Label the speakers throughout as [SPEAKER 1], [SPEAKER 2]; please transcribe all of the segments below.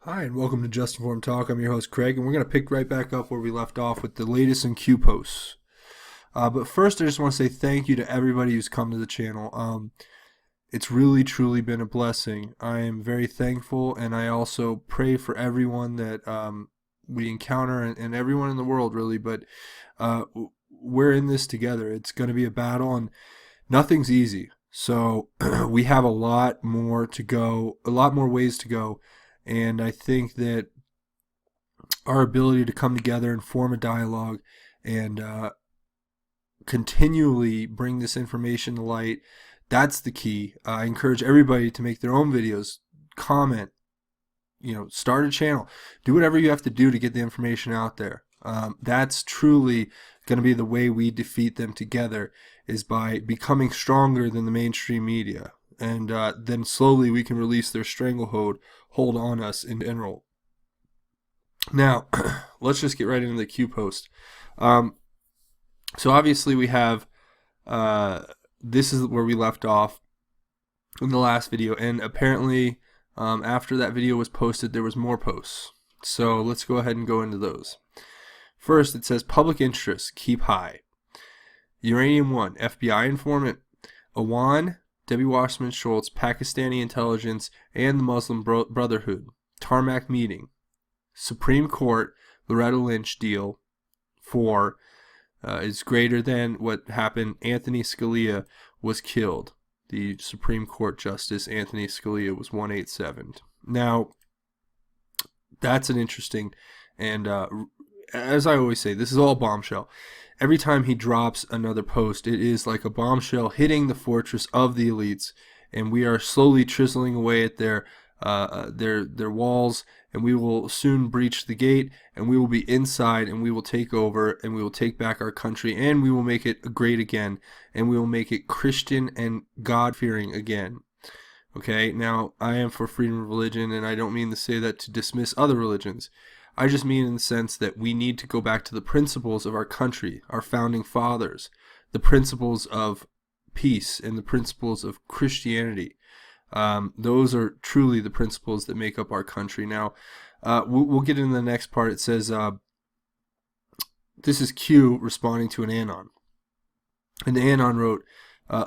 [SPEAKER 1] Hi, and welcome to Just Informed Talk. I'm your host, Craig, and we're going to pick right back up where we left off with the latest in Q posts. But first, I just want to say thank you to everybody who's come to the channel. It's really, truly been a blessing. I am very thankful, and I also pray for everyone that we encounter and everyone in the world, really. But we're in this together. It's going to be a battle, and nothing's easy. So we have a lot more to go, a lot more ways to go. And I think that our ability to come together and form a dialogue and continually bring this information to light, that's the key. I encourage everybody to make their own videos, comment, start a channel, do whatever you have to do to get the information out there. That's truly going to be the way we defeat them together, is by becoming stronger than the mainstream media. And then slowly we can release their stranglehold on us in general. Now, let's just get right into the Q post. So obviously we have, this is where we left off in the last video, and apparently after that video was posted, there was more posts. So let's go ahead and go into those. First, it says public interest keep high. Uranium 1, FBI informant. Anon, Debbie Wasserman Schultz, Pakistani intelligence, and the Muslim Brotherhood. Tarmac meeting. Supreme Court, Loretta Lynch deal 4 is greater than what happened. Anthony Scalia was killed. The Supreme Court Justice Anthony Scalia was 187. Now, that's an interesting, and as I always say, this is all bombshell. Every time he drops another post, it is like a bombshell hitting the fortress of the elites, and we are slowly chiseling away at their walls, and we will soon breach the gate, and we will be inside, and we will take over, and we will take back our country, and we will make it great again, and we will make it Christian and God-fearing again. Okay, now I am for freedom of religion, and I don't mean to say that to dismiss other religions. I just mean in the sense that we need to go back to the principles of our country, our founding fathers, the principles of peace and the principles of Christianity. Those are truly the principles that make up our country. Now, we'll get into the next part. It says, this is Q responding to an Anon. And the Anon wrote,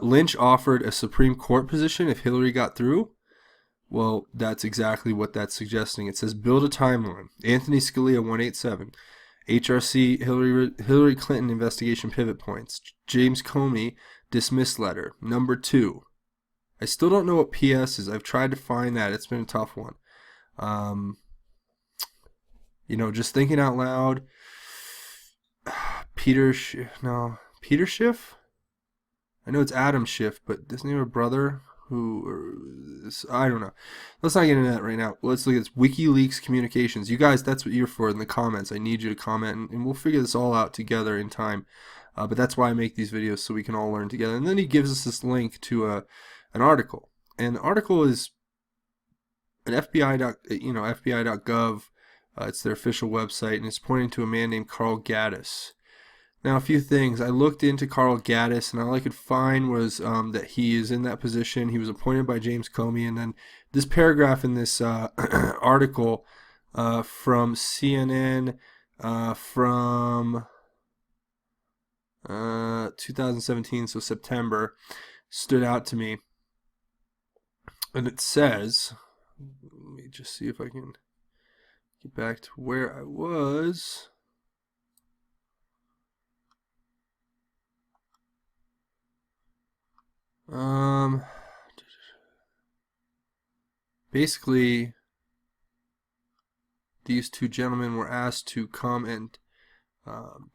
[SPEAKER 1] Lynch offered a Supreme Court position if Hillary got through. Well, that's exactly what that's suggesting. It says, build a timeline. Anthony Scalia 187. HRC Hillary Clinton investigation pivot points. James Comey dismiss letter. Number 2. I still don't know what PS is. I've tried to find that. It's been a tough one. Just thinking out loud. Peter Schiff? I know it's Adam Schiff, but doesn't he have a brother? I don't know. Let's not get into that right now. Let's look at this. WikiLeaks communications. You guys, that's what you're for in the comments. I need you to comment, and we'll figure this all out together in time. But that's why I make these videos, so we can all learn together. And then he gives us this link to an article, and the article is an FBI.gov. It's their official website, and it's pointing to a man named Carl Gaddis. Now, a few things. I looked into Carl Gaddis, and all I could find was that he is in that position. He was appointed by James Comey, and then this paragraph in this article from CNN from 2017, so September, stood out to me. And it says, let me just see if I can get back to where I was. Basically, these two gentlemen were asked to come and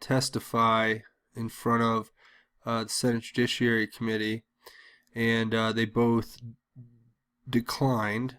[SPEAKER 1] testify in front of the Senate Judiciary Committee, and they both declined,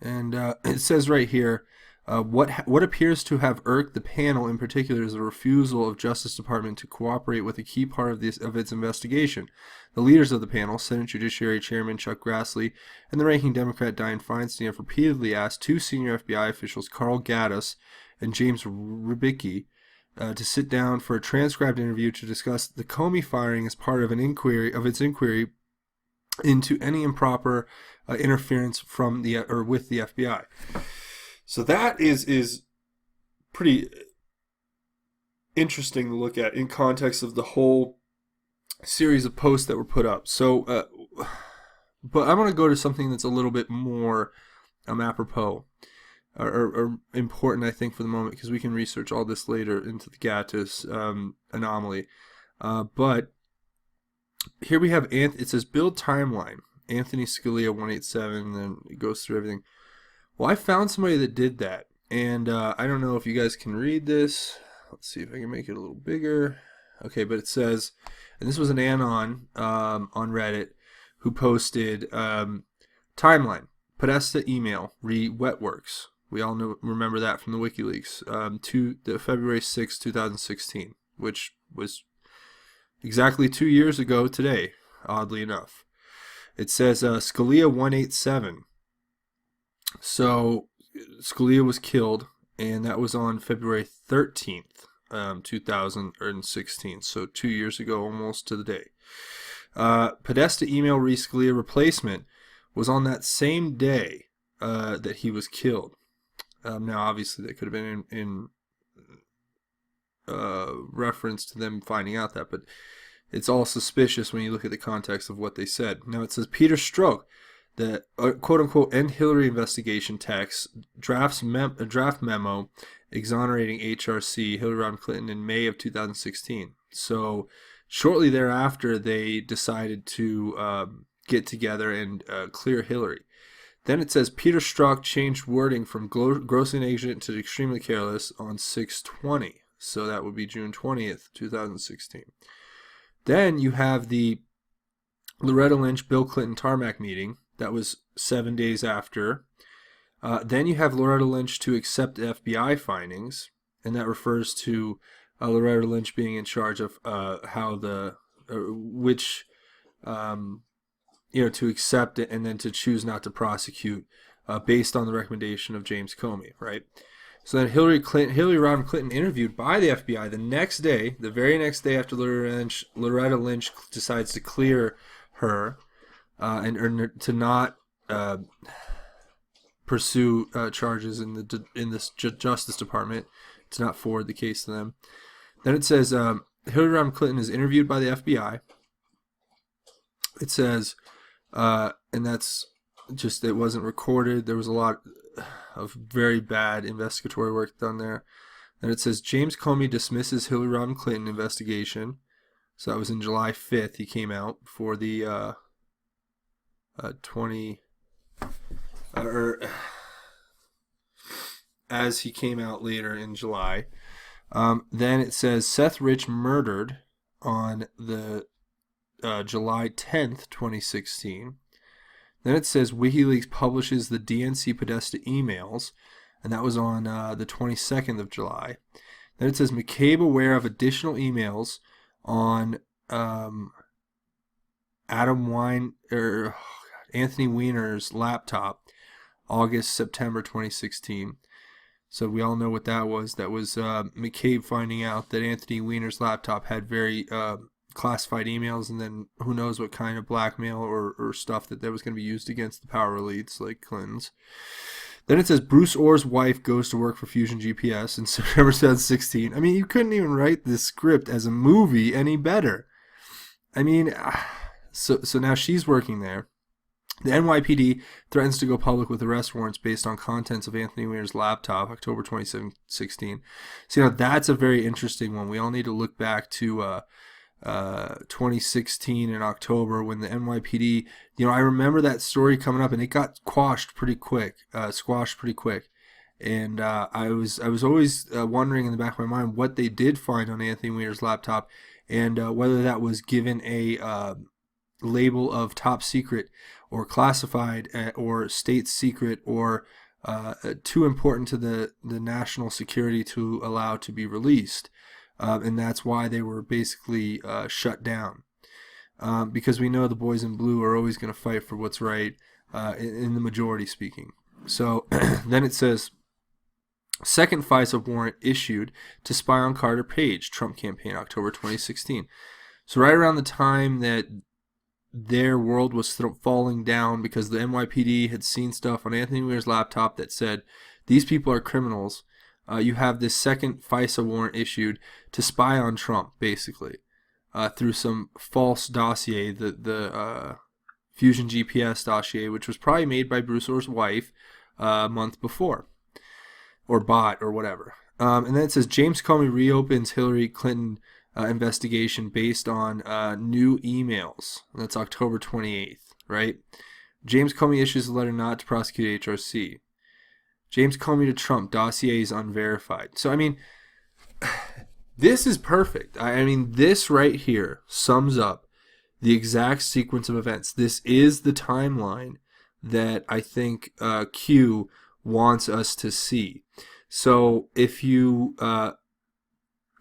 [SPEAKER 1] it says right here, what appears to have irked the panel in particular is the refusal of Justice Department to cooperate with a key part of its investigation. The leaders of the panel, Senate Judiciary Chairman Chuck Grassley and the ranking Democrat Dianne Feinstein, have repeatedly asked two senior FBI officials, Carl Gaddis and James Rybicki, to sit down for a transcribed interview to discuss the Comey firing as part of its inquiry into any improper interference from the or with the FBI. So that is pretty interesting to look at in context of the whole series of posts that were put up. So, but I want to go to something that's a little bit more apropos or important, I think, for the moment, because we can research all this later into the Gattis anomaly. But here we have, it says build timeline, Anthony Scalia 187, and then it goes through everything. Well, I found somebody that did that, and I don't know if you guys can read this. Let's see if I can make it a little bigger. Okay, but it says, and this was an Anon on Reddit who posted timeline, Podesta email, Wetworks. We all remember that from the WikiLeaks, to the February 6, 2016, which was exactly 2 years ago today, oddly enough. It says Scalia 187. So Scalia was killed, and that was on February 13th, 2016. So 2 years ago, almost to the day. Podesta email Scalia replacement was on that same day that he was killed. Now, obviously, that could have been in reference to them finding out that, but it's all suspicious when you look at the context of what they said. Now, it says Peter Strzok, the quote-unquote End Hillary investigation text, draft memo exonerating HRC Hillary Rodham Clinton in May of 2016. So shortly thereafter, they decided to get together and clear Hillary. Then it says Peter Strzok changed wording from grossly negligent to extremely careless on 6/20. So that would be June 20th, 2016. Then you have the Loretta Lynch, Bill Clinton tarmac meeting. That was 7 days after. Then you have Loretta Lynch to accept FBI findings, and that refers to Loretta Lynch being in charge of how to accept it and then to choose not to prosecute based on the recommendation of James Comey, right? So then Hillary Rodham Clinton interviewed by the FBI the next day, the very next day after Loretta Lynch decides to clear her and to not pursue charges in the Justice Department, to not forward the case to them. Then it says Hillary Rodham Clinton is interviewed by the FBI. It says, and that's just, it wasn't recorded. There was a lot of very bad investigatory work done there. Then it says James Comey dismisses Hillary Rodham Clinton investigation. So that was in July 5th. He came out for the as he came out later in July. Then it says Seth Rich murdered on the July 10th, 2016. Then it says WikiLeaks publishes the DNC Podesta emails, and that was on the 22nd of July. Then it says McCabe aware of additional emails on Anthony Weiner's laptop, September 2016. So we all know what that was. That was McCabe finding out that Anthony Weiner's laptop had very classified emails, and then who knows what kind of blackmail or stuff that was going to be used against the power elites like Clinton's. Then it says Bruce Orr's wife goes to work for Fusion GPS in September 2016. I mean, you couldn't even write this script as a movie any better. I mean, so now she's working there. The NYPD threatens to go public with arrest warrants based on contents of Anthony Weiner's laptop, October 2016. So, that's a very interesting one. We all need to look back to 2016 in October when the NYPD, I remember that story coming up and it got squashed pretty quick. And I was always wondering in the back of my mind what they did find on Anthony Weiner's laptop, and whether that was given a label of top secret or classified or state secret or too important to the national security to allow to be released. And that's why they were basically shut down. Because we know the boys in blue are always going to fight for what's right, in the majority speaking. So then it says, second FISA warrant issued to spy on Carter Page, Trump campaign, October 2016. So right around the time that their world was falling down because the NYPD had seen stuff on Anthony Weir's laptop that said these people are criminals. You have this second FISA warrant issued to spy on Trump, basically, through some false dossier, the Fusion GPS dossier, which was probably made by Bruce Orr's wife a month before, or bought, or whatever. And then it says James Comey reopens Hillary Clinton investigation based on new emails. And that's October 28th, right? James Comey issues a letter not to prosecute HRC. James Comey to Trump, dossiers unverified. So, I mean, this is perfect. I mean, this right here sums up the exact sequence of events. This is the timeline that I think Q wants us to see. So if you are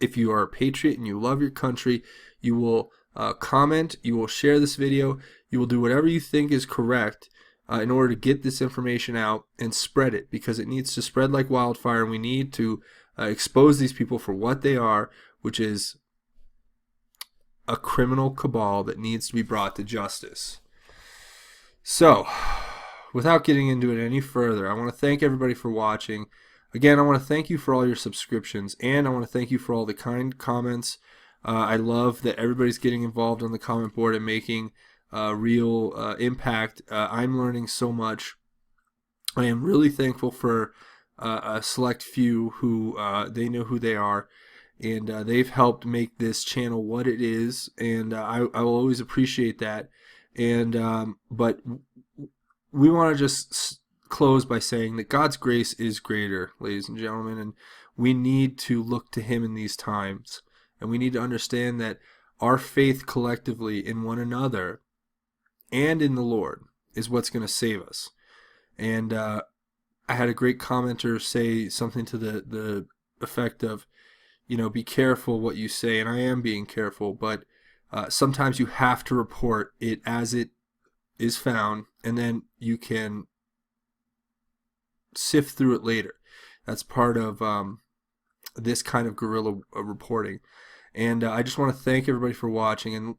[SPEAKER 1] a patriot and you love your country, you will comment, you will share this video, you will do whatever you think is correct in order to get this information out and spread it, because it needs to spread like wildfire, and we need to expose these people for what they are, which is a criminal cabal that needs to be brought to justice. So, without getting into it any further, I want to thank everybody for watching. Again, I want to thank you for all your subscriptions, and I want to thank you for all the kind comments. I love that everybody's getting involved on the comment board and making real impact. I'm learning so much. I am really thankful for a select few who they know who they are, and they've helped make this channel what it is, and I will always appreciate that. And but we want to just close by saying that God's grace is greater, ladies and gentlemen, and we need to look to Him in these times, and we need to understand that our faith collectively in one another and in the Lord is what's going to save us. And I had a great commenter say something to the effect of, you know, be careful what you say, and I am being careful, but sometimes you have to report it as it is found, and then you can sift through it later. That's part of this kind of guerrilla reporting. And I just want to thank everybody for watching, and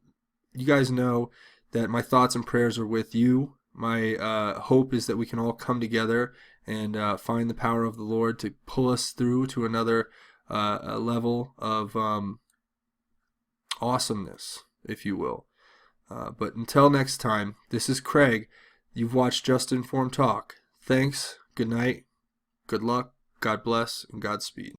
[SPEAKER 1] you guys know that my thoughts and prayers are with you. My hope is that we can all come together and find the power of the Lord to pull us through to another level of awesomeness, if you will. But until next time, this is Craig. You've watched Just Informed Talk. Thanks, good night, good luck, God bless, and Godspeed.